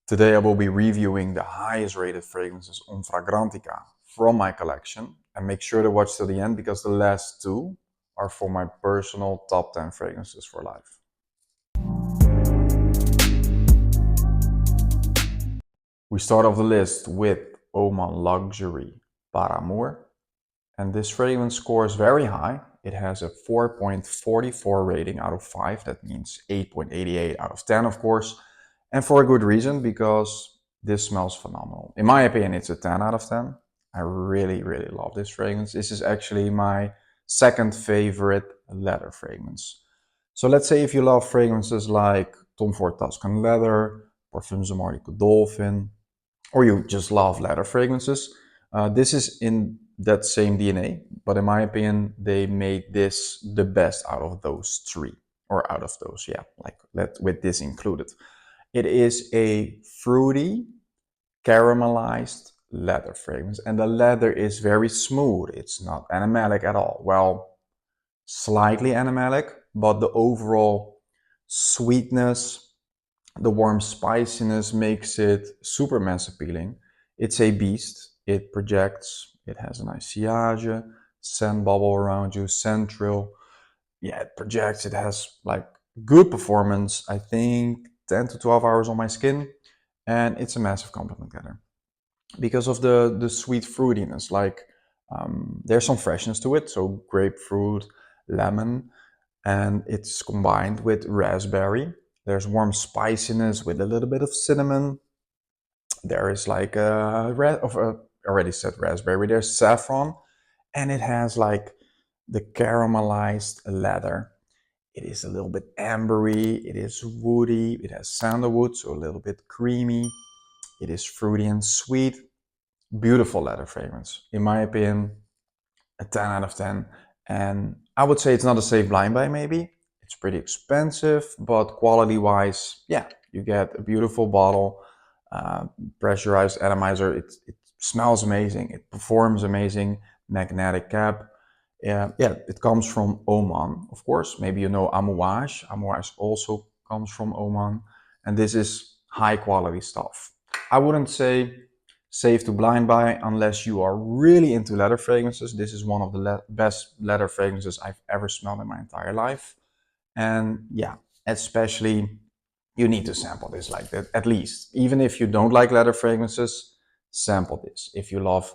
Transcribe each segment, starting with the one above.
Today I will be reviewing the highest rated fragrances on Fragrantica from my collection, and make sure to watch till the end because the last two are for my personal top 10 fragrances for life. We start off the list with Omanluxury Paramour, and this fragrance scores very high. It has a 4.44 rating out of 5, that means 8.88 out of 10 of course, and for a good reason, because this smells phenomenal. In my opinion, it's a 10 out of 10. I really love this fragrance. This is actually my second favorite leather fragrance. So let's say if you love fragrances like Tom Ford Tuscan Leather, Parfums de Dolphin, or you just love leather fragrances, this is in that same DNA, but in my opinion, they made this the best out of those three, or out of those, yeah, like with this included. It is a fruity, caramelized leather fragrance, and the leather is very smooth. It's not animalic at all. Well, slightly animalic, but the overall sweetness, the warm spiciness makes it super mass appealing. It's a beast. It projects. It has a nice sillage, scent bubble around you, central. Yeah, it projects. It has like good performance. I think 10 to 12 hours on my skin, and it's a massive compliment getter because of the sweet fruitiness. Like there's some freshness to it, so grapefruit, lemon, and it's combined with raspberry. There's warm spiciness with a little bit of cinnamon. There is like already said raspberry. There's saffron, and it has like the caramelized leather. It is a little bit ambery. It is woody. It has sandalwood, so a little bit creamy. It is fruity and sweet. Beautiful leather fragrance. In my opinion, a 10 out of 10. And I would say it's not a safe blind buy maybe. It's pretty expensive, but quality-wise, yeah, you get a beautiful bottle, pressurized atomizer. It smells amazing. It performs amazing. Magnetic cap. Yeah, it comes from Oman, of course. Maybe you know Amouage. Amouage also comes from Oman. And this is high quality stuff. I wouldn't say safe to blind buy unless you are really into leather fragrances. This is one of the best leather fragrances I've ever smelled in my entire life. And yeah, especially you need to sample this like that, at least. Even if you don't like leather fragrances, sample this. If you love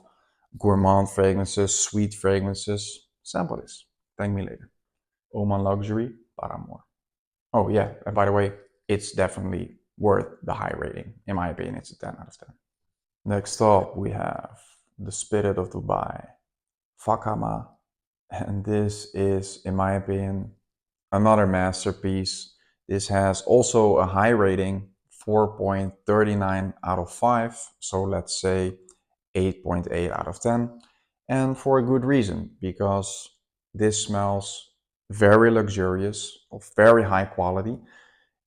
gourmand fragrances, sweet fragrances, sample this. Thank me later. Omanluxury Paramour. Oh yeah, and by the way, it's definitely worth the high rating. In my opinion, it's a 10 out of 10. Next up, we have the Spirit of Dubai, Fakhama, and this is, in my opinion, another masterpiece. This has also a high rating, 4.39 out of 5, so let's say 8.8 out of 10, and for a good reason, because this smells very luxurious, of very high quality.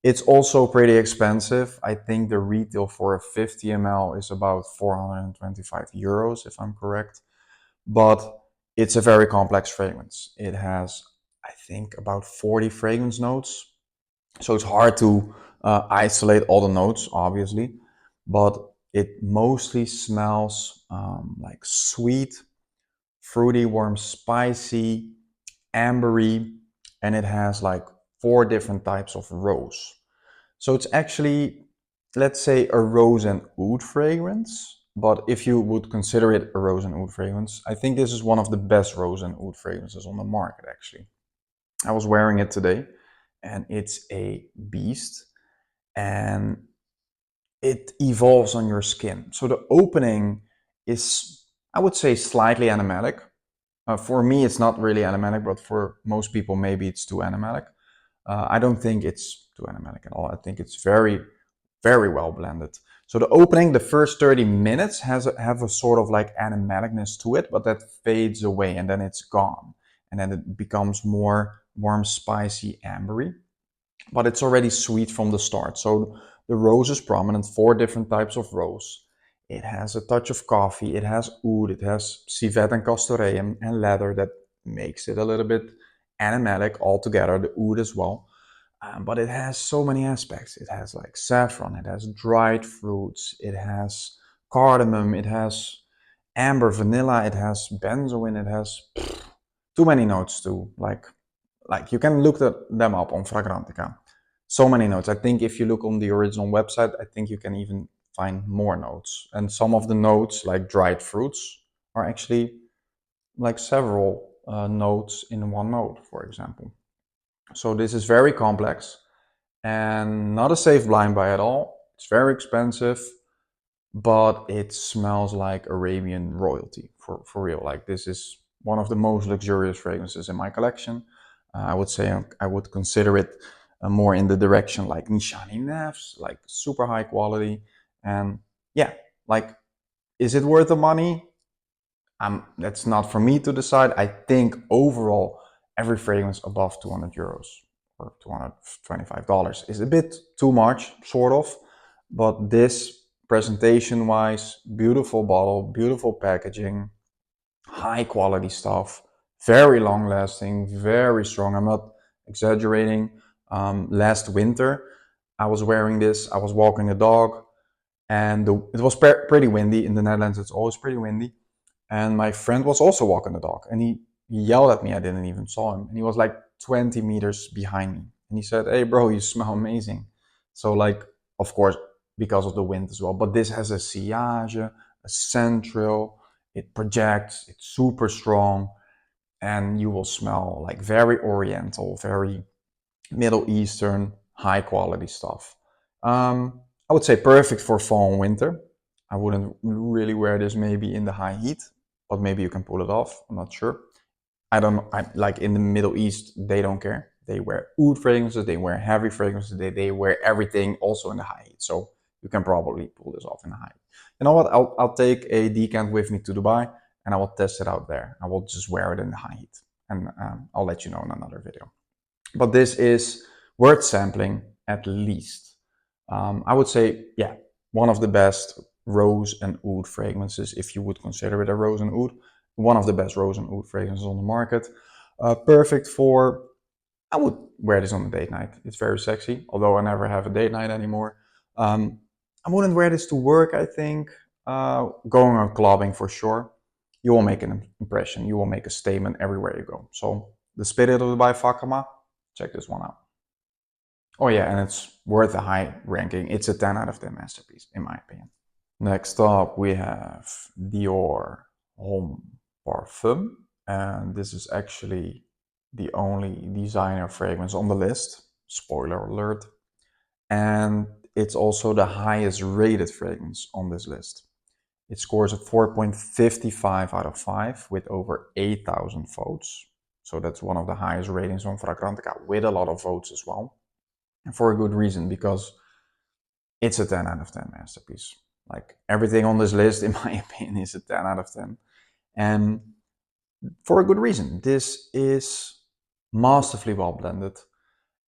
It's also pretty expensive. I think the retail for a 50 ml is about 425 euros, if I'm correct. But it's a very complex fragrance. It has, I think, about 40 fragrance notes. So it's hard to isolate all the notes, obviously. But it mostly smells like sweet, fruity, warm, spicy, ambery, and it has like 4 different types of rose. So it's actually, let's say, a rose and oud fragrance. But if you would consider it a rose and oud fragrance, I think this is one of the best rose and oud fragrances on the market, actually. I was wearing it today, and it's a beast, and it evolves on your skin. So the opening is, I would say, slightly animalic. For me, it's not really animalic, but for most people, maybe it's too animalic. I don't think it's too animalic at all. I think it's very well blended. So the opening, the first 30 minutes have a sort of like animaticness to it, but that fades away and then it's gone. And then it becomes more warm, spicy, ambery. But it's already sweet from the start. So the rose is prominent, 4 different types of rose. It has a touch of coffee, it has oud, it has civet and castoreum and leather that makes it a little bit animalic altogether, the oud as well. but it has so many aspects. It has like saffron, it has dried fruits, it has cardamom, it has amber vanilla, it has benzoin, it has too many notes too. Like you can look them up on Fragrantica. So many notes. I think if you look on the original website, I think you can even find more notes. And some of the notes, like dried fruits, are actually like several notes in one note, for example. So this is very complex and not a safe blind buy at all. It's very expensive, but it smells like Arabian royalty for real. Like this is one of the most luxurious fragrances in my collection. I would say I would consider it more in the direction like Nishani Nefs, like super high quality. And yeah, like, is it worth the money? That's not for me to decide. I think overall, every fragrance above 200 euros or $225 is a bit too much, sort of. But this, presentation wise, beautiful bottle, beautiful packaging, high quality stuff, very long lasting, very strong. I'm not exaggerating. Last winter, I was wearing this, I was walking the dog, and it was pretty windy. In the Netherlands, it's always pretty windy. And my friend was also walking the dog, and he yelled at me. I didn't even saw him, and he was like 20 meters behind me, and he said, "Hey bro, you smell amazing." So like, of course, because of the wind as well, but this has a sillage, a central, it projects, it's super strong, and you will smell like very oriental, very Middle Eastern, high quality stuff. I would say perfect for fall and winter. I wouldn't really wear this maybe in the high heat, but maybe you can pull it off. I'm not sure. I don't know. Like in the Middle East, they don't care. They wear oud fragrances, they wear heavy fragrances, they wear everything also in the high heat. So you can probably pull this off in the high heat. You know what? I'll take a decant with me to Dubai and I will test it out there. I will just wear it in the high heat and I'll let you know in another video. But this is worth sampling at least. I would say, yeah, one of the best rose and oud fragrances, if you would consider it a rose and oud. One of the best rose and oud fragrances on the market. Perfect for, I would wear this on a date night. It's very sexy, although I never have a date night anymore. I wouldn't wear this to work, I think. Going on clubbing for sure. You will make an impression. You will make a statement everywhere you go. So the Spirit of the by Fakhama, check this one out. Oh yeah, and it's worth a high ranking. It's a 10 out of 10 masterpiece, in my opinion. Next up, we have Dior Homme Parfum. And this is actually the only designer fragrance on the list. Spoiler alert. And it's also the highest rated fragrance on this list. It scores a 4.55 out of 5 with over 8,000 votes. So that's one of the highest ratings on Fragrantica with a lot of votes as well. And for a good reason, because it's a 10 out of 10 masterpiece. Like everything on this list, in my opinion, is a 10 out of 10. And for a good reason. This is masterfully well blended.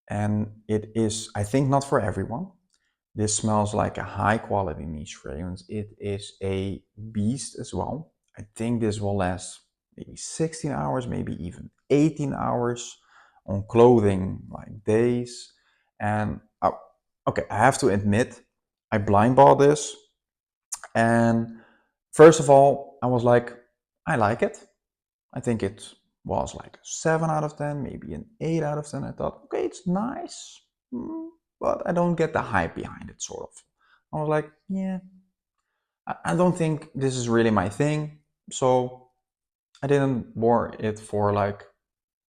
And it is, I think, not for everyone. This smells like a high quality niche fragrance. It is a beast as well. I think this will last maybe 16 hours, maybe even 18 hours on clothing, like days. And okay, I have to admit, I blind bought this. And first of all, I was like, I like it. I think it was like a 7 out of 10, maybe an 8 out of 10. I thought, okay, it's nice, but I don't get the hype behind it, sort of. I was like, yeah, I don't think this is really my thing. So I didn't wear it for like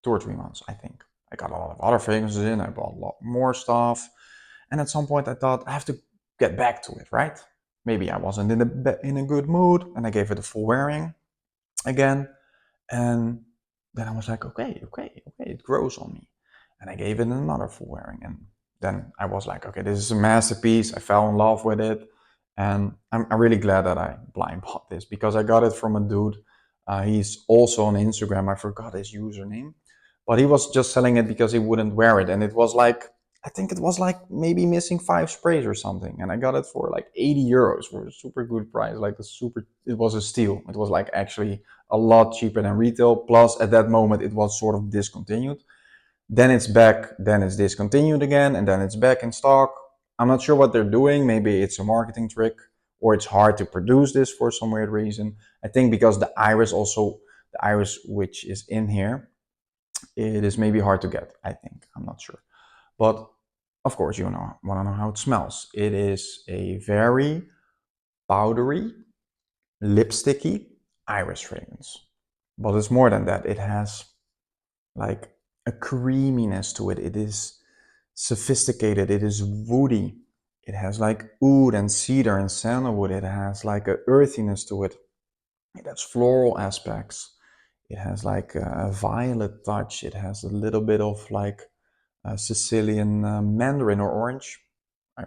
2 or 3 months, I think. I got a lot of other fragrances in, I bought a lot more stuff. And at some point I thought, I have to get back to it, right? Maybe I wasn't in a good mood and I gave it a full wearing again. And then I was like, okay, it grows on me. And I gave it another full wearing. And then I was like, okay, this is a masterpiece. I fell in love with it. And I'm really glad that I blind bought this because I got it from a dude. He's also on Instagram. I forgot his username. But he was just selling it because he wouldn't wear it. And it was like, I think it was like maybe missing 5 sprays or something. And I got it for like 80 euros for a super good price. Like it was a steal. It was like actually a lot cheaper than retail. Plus at that moment it was sort of discontinued. Then it's back, then it's discontinued again, and then it's back in stock. I'm not sure what they're doing. Maybe it's a marketing trick, or it's hard to produce this for some weird reason. I think because the iris which is in here, it is maybe hard to get, I think. I'm not sure. But of course, you want to know how it smells. It is a very powdery, lipsticky iris fragrance. But it's more than that. It has like a creaminess to it. It is sophisticated. It is woody. It has like oud and cedar and sandalwood. It has like a earthiness to it. It has floral aspects. It has like a violet touch. It has a little bit of like Sicilian mandarin or orange.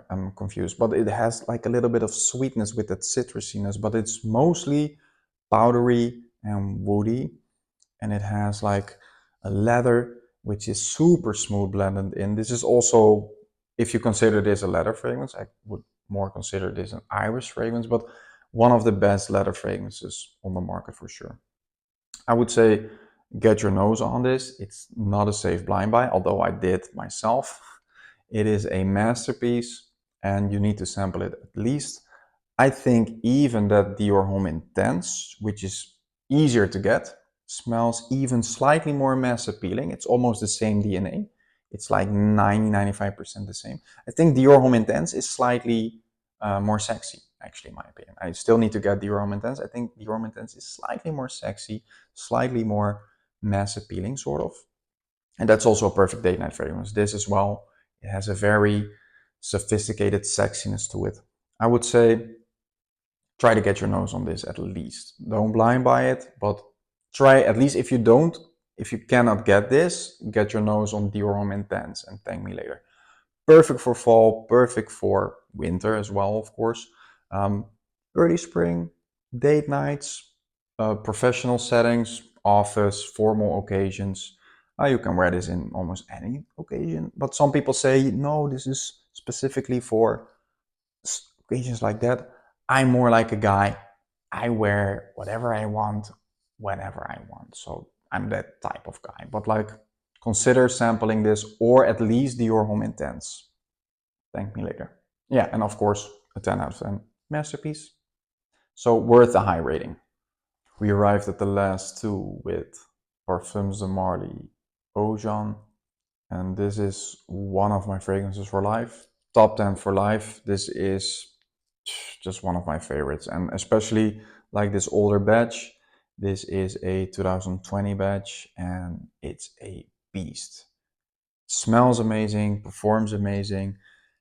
I'm confused, but it has like a little bit of sweetness with that citrusiness, but it's mostly powdery and woody, and it has like a leather which is super smooth blended in. This is also, if you consider this a leather fragrance, I would more consider this an iris fragrance, but one of the best leather fragrances on the market for sure. I would say get your nose on this. It's not a safe blind buy, although I did myself. It is a masterpiece and you need to sample it at least. I think even that Dior Homme Intense, which is easier to get, smells even slightly more mass appealing. It's almost the same DNA. It's like 90-95% the same. I think Dior Homme Intense is slightly more sexy, actually, in my opinion. I still need to get Dior Homme Intense. I think Dior Homme Intense is slightly more sexy, slightly more mass appealing, sort of. And that's also a perfect date night fragrance. This as well, it has a very sophisticated sexiness to it. I would say try to get your nose on this at least. Don't blind buy it, but try at least if you cannot get this, get your nose on Dior Homme Intense and thank me later. Perfect for fall, perfect for winter as well, of course. Early spring, date nights, professional settings, office, formal occasions. You can wear this in almost any occasion, but some people say, no, this is specifically for occasions like that. I'm more like a guy. I wear whatever I want, whenever I want. So I'm that type of guy. But like, consider sampling this or at least Dior Homme Intense. Thank me later. Yeah, and of course, a 10 out of 10 masterpiece. So worth a high rating. We arrived at the last two with Parfums de Marly Oajan. And this is one of my fragrances for life. Top 10 for life. This is just one of my favorites, and especially like this older batch. This is a 2020 batch and it's a beast. Smells amazing, performs amazing,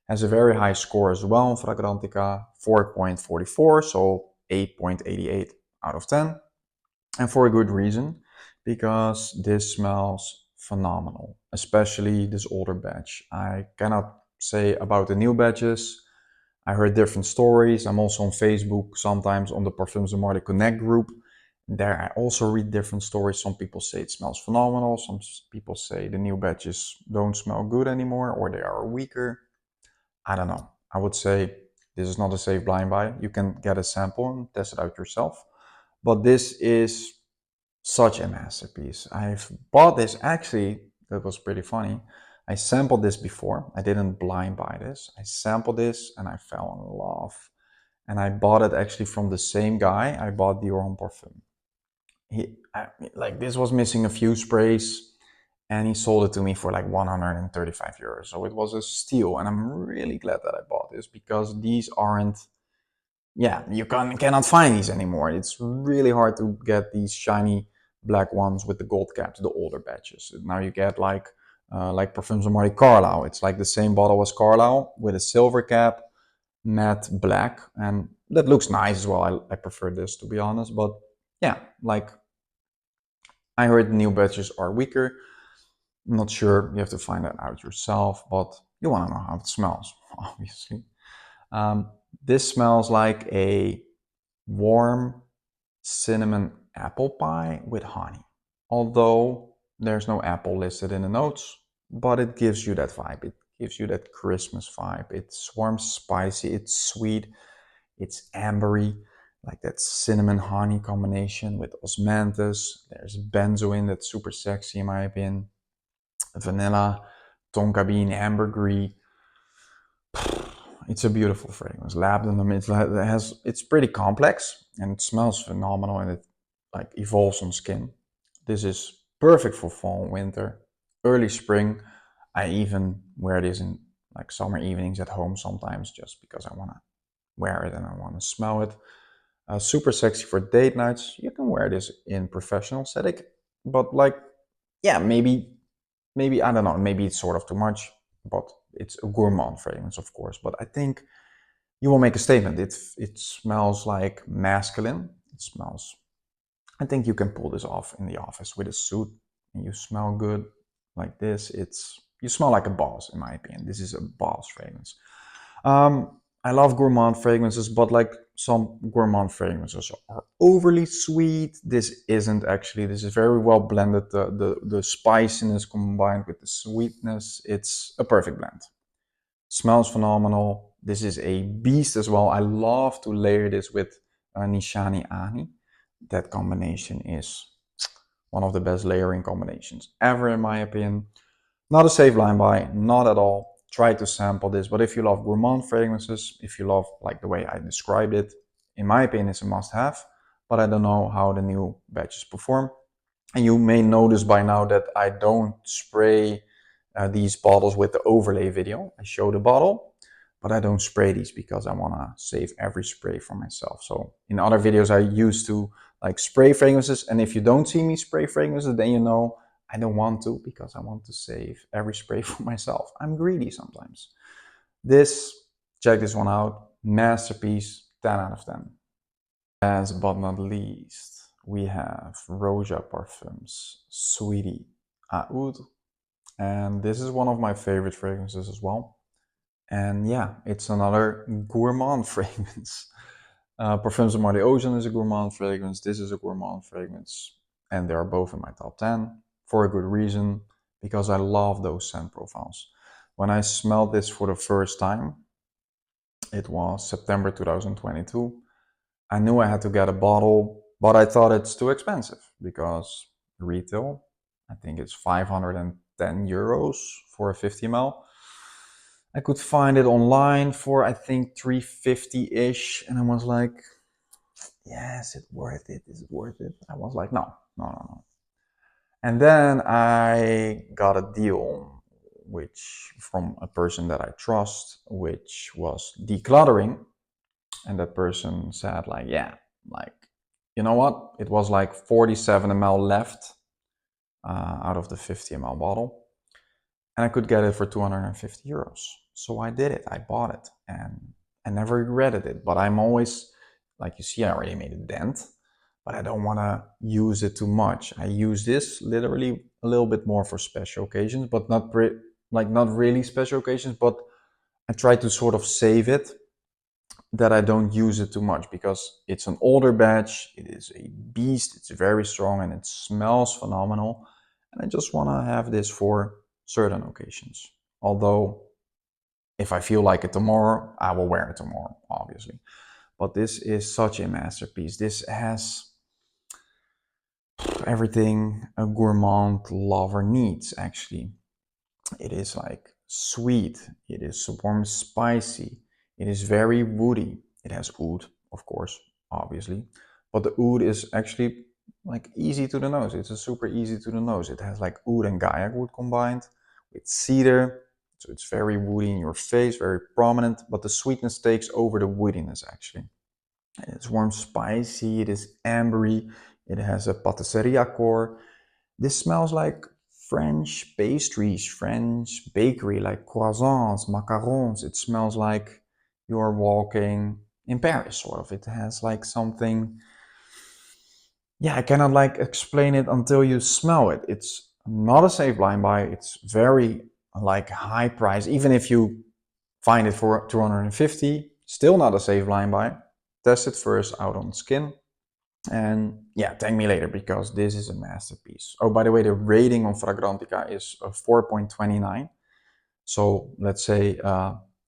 has a very high score as well on Fragrantica, 4.44, so 8.88 out of 10. And for a good reason, because this smells phenomenal, especially this older batch. I cannot say about the new batches. I heard different stories. I'm also on Facebook, sometimes on the Parfums de Marly Connect group. There I also read different stories. Some people say it smells phenomenal. Some people say the new batches don't smell good anymore or they are weaker. I don't know. I would say this is not a safe blind buy. You can get a sample and test it out yourself. But this is such a masterpiece. I've bought this actually, that was pretty funny. I sampled this before. I didn't blind buy this. I sampled this and I fell in love. And I bought it actually from the same guy I bought Dior Homme Parfum. Like this was missing a few sprays and he sold it to me for like 135 euros. So it was a steal and I'm really glad that I bought this because these aren't, yeah, you cannot find these anymore. It's really hard to get these shiny black ones with the gold caps, the older batches. Now you get like Parfums de Marly Carlisle. It's like the same bottle as Carlisle with a silver cap, matte black, and that looks nice as well. I prefer this, to be honest, but yeah, like I heard the new batches are weaker. I'm not sure, you have to find that out yourself, but you want to know how it smells, obviously. This smells like a warm cinnamon apple pie with honey. Although there's no apple listed in the notes, but it gives you that vibe. It gives you that Christmas vibe. It's warm, spicy, it's sweet, it's ambery, like that cinnamon honey combination with osmanthus. There's benzoin that's super sexy in my opinion. vanilla, tonka bean, ambergris. It's a beautiful fragrance. Labdanum, it's pretty complex and it smells phenomenal and it like evolves on skin. This is perfect for fall, winter, early spring. I even wear this in like summer evenings at home sometimes just because I want to wear it and I want to smell it. Super sexy for date nights. You can wear this in professional setting, but like, yeah, maybe I don't know, maybe it's sort of too much, but it's a gourmand fragrance, of course. But I think you will make a statement. It smells like masculine. It smells. I think you can pull this off in the office with a suit, and you smell good like this. You smell like a boss, in my opinion. This is a boss fragrance. I love gourmand fragrances, but like some gourmand fragrances are overly sweet. This isn't actually. This is very well blended. The spiciness combined with the sweetness. It's a perfect blend. Smells phenomenal. This is a beast as well. I love to layer this with Nishani Ani. That combination is one of the best layering combinations ever, in my opinion. Not a safe line buy, not at all. Try to sample this, but if you love gourmand fragrances, if you love like the way I described it, in my opinion, it's a must-have. But I don't know how the new batches perform. And you may notice by now that I don't spray these bottles with the overlay video. I show the bottle, but I don't spray these because I want to save every spray for myself. So in other videos, I used to like spray fragrances. And if you don't see me spray fragrances, then you know I don't want to because I want to save every spray for myself. I'm greedy sometimes. Check this one out. Masterpiece, 10 out of 10. Last but not least, we have Roja Parfums, Sweetie, Aoud. And this is one of my favorite fragrances as well. And yeah, it's another gourmand fragrance. Parfums de Oajan is a gourmand fragrance. This is a gourmand fragrance. And they are both in my top 10 for a good reason, because I love those scent profiles. When I smelled this for the first time, it was September 2022. I knew I had to get a bottle, but I thought it's too expensive because retail, I think it's 510 euros for a 50 ml. I could find it online for I think 350-ish, and I was like, yeah, is it worth it? Is it worth it? I was like, no, no, no, no. And then I got a deal which from a person that I trust, which was decluttering. And that person said like, yeah, like, you know what? It was like 47 ml left out of the 50 ml bottle. And I could get it for 250 euros. So I did it. I bought it and I never regretted it. But I'm always, like you see, I already made a dent, but I don't want to use it too much. I use this literally a little bit more for special occasions, but not really special occasions, but I try to sort of save it that I don't use it too much because it's an older batch, it is a beast, it's very strong and it smells phenomenal. And I just want to have this for certain occasions. Although if I feel like it tomorrow, I will wear it tomorrow, obviously. But this is such a masterpiece. This has everything a gourmand lover needs, actually. It is like sweet, it is warm spicy, it is very woody. It has oud, of course, obviously, but the oud is actually like easy to the nose. It's a super easy to the nose. It has like oud and gaiac wood combined with cedar, so it's very woody in your face, very prominent, but the sweetness takes over the woodiness actually. And it's warm spicy, it is ambery, it has a patisserie core. This smells like French pastries, French bakery, like croissants, macarons. It smells like you're walking in Paris, sort of. It has like something. Yeah, I cannot like explain it until you smell it. It's not a safe blind buy. It's very like high price. Even if you find it for 250, still not a safe blind buy. Test it first out on skin. And yeah, thank me later because this is a masterpiece. Oh, by the way, the rating on Fragrantica is a 4.29. So let's say,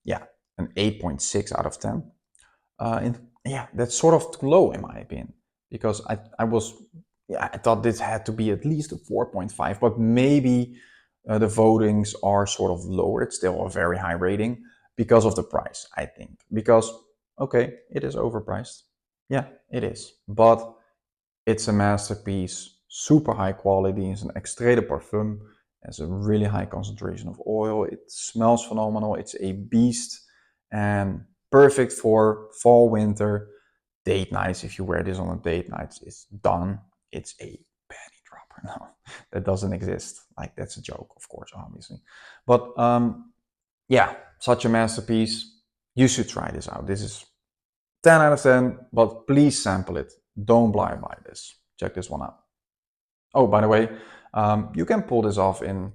yeah, an 8.6 out of 10. Yeah, that's sort of too low in my opinion because I thought this had to be at least a 4.5, but maybe The votings are sort of lower. It's still a very high rating because of the price, I think. Because, okay, it is overpriced. Yeah, it is. But it's a masterpiece, super high quality. It's an Extrait de Parfum. It has a really high concentration of oil. It smells phenomenal. It's a beast and perfect for fall, winter, date nights. If you wear this on a date night, it's done. It's a penny dropper. No, that doesn't exist. Like, that's a joke, of course, obviously. But yeah, such a masterpiece. You should try this out. This is 10 out of 10, but please sample it. Don't blind buy this. Check this one out. Oh, by the way, you can pull this off in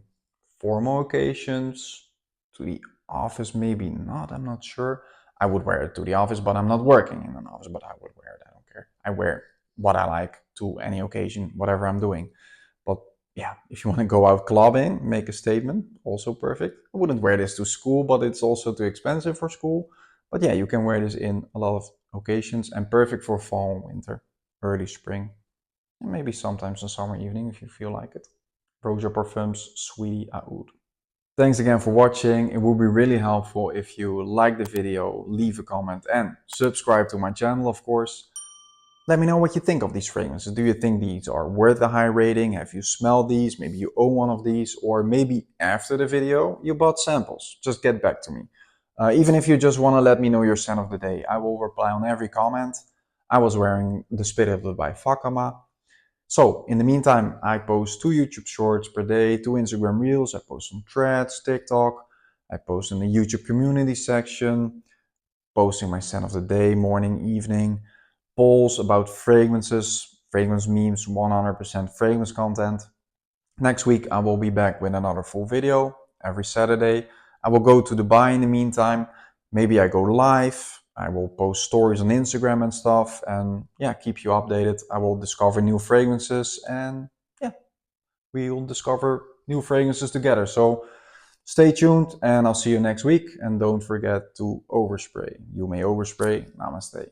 formal occasions, to the office, maybe not, I'm not sure. I would wear it to the office, but I'm not working in an office, but I would wear it, I don't care. I wear what I like to any occasion, whatever I'm doing. But yeah, if you want to go out clubbing, make a statement, also perfect. I wouldn't wear this to school, but it's also too expensive for school. But yeah, you can wear this in a lot of occasions and perfect for fall, winter, early spring, and maybe sometimes on summer evening if you feel like it. Roja Parfums, Sweetie Aoud. Thanks again for watching. It would be really helpful if you like the video, leave a comment and subscribe to my channel, of course. Let me know what you think of these fragrances. Do you think these are worth a high rating? Have you smelled these? Maybe you own one of these, or maybe after the video you bought samples. Just get back to me. Even if you just want to let me know your scent of the day, I will reply on every comment. I was wearing the Spirit by Fakhama. So, in the meantime, I post 2 YouTube shorts per day, 2 Instagram reels, I post on Threads, TikTok, I post in the YouTube community section, posting my scent of the day, morning, evening, polls about fragrances, fragrance memes, 100% fragrance content. Next week, I will be back with another full video every Saturday. I will go to Dubai in the meantime. Maybe I go live. I will post stories on Instagram and stuff, and yeah, keep you updated. I will discover new fragrances, and yeah, we will discover new fragrances together. So stay tuned, and I'll see you next week. And don't forget to overspray. You may overspray. Namaste.